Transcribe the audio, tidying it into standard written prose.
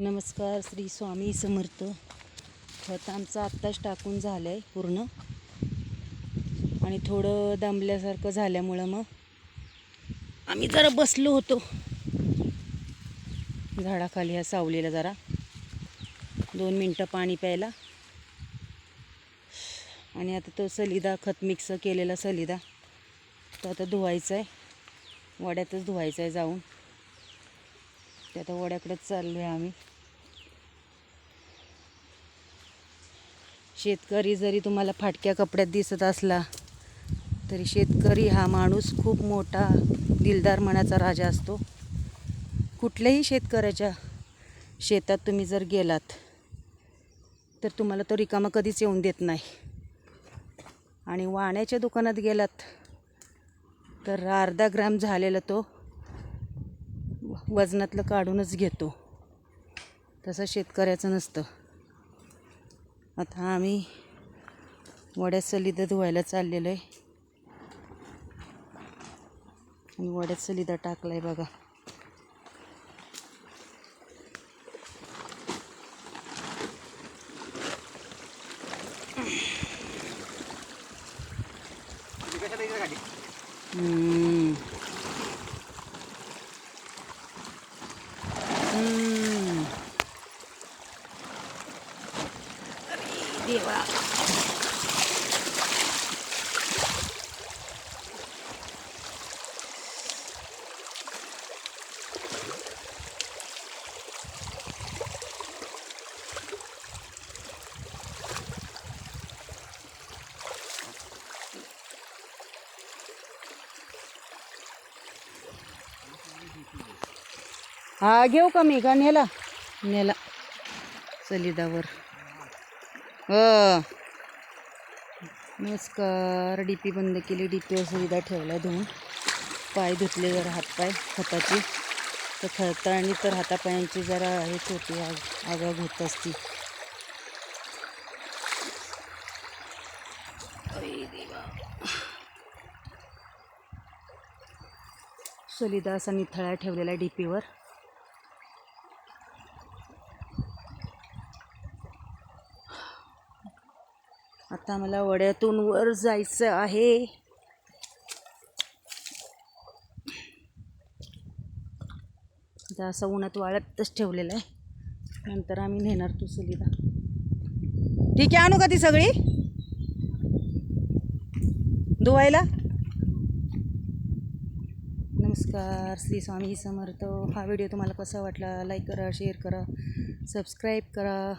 नमस्कार. श्री स्वामी समर्थ. खत आमचं आत्ताच टाकून झालं आहे पूर्ण आणि थोडं दमल्यासारखं झाल्यामुळं मग आम्ही जरा बसलो होतो झाडाखाली ह्या सावलीला जरा 2 मिनटं पाणी प्यायला. आणि आता तो सलिदा खत मिक्स केलेला सलिदा तो आता धुवायचा आहे, वड्यातच धुवायचा आहे जाऊन. ते आता वड्याकडेच चाललो आहे आम्ही. शेतकरी जरी तुम्हाला फाटक्या कपड्यात दिसत असला तरी शेतकरी हा माणूस खूप मोठा दिलदार मनाचा राजा असतो. कुठल्याही शेतकऱ्याच्या शेतात तुम्ही जर गेलात तर तुम्हाला तो रिकामा कधीच येऊन देत नाही. आणि वाण्याच्या दुकानात गेलात तर अर्धा ग्रॅम झालेला तो वजनातलं काढूनच घेतो. तसं शेतकऱ्याचं नसतं. आता आम्ही वड्यात सलिदा धुवायला चाललेलो आहे आणि वड्यात सलिदा टाकला आहे बघा. देवा, हा घेऊ का मी का नेला नेला सलिदावर. नमस्कार. डीपी बंद केली, डीपीवर सलिदा ठेवला धुवून. पाय धुतले जरा हातपाय खताचे. तर खताने तर हातापायांची जरा हेच होते, आगाग होत असती. सलिदा असा निथळा ठेवलेला डीपीवर. आता मला वड्यातून वर जायचं आहे. आता असं उन्हात वाळतच ठेवलेलं आहे. नंतर आम्ही नेणार तो सलिदा. ठीक आहे, आणू का ती सगळी धुवायला? नमस्कार. श्री स्वामी समर्थ. हा व्हिडिओ तुम्हाला कसा वाटला? लाईक करा, शेअर करा, सबस्क्राईब करा.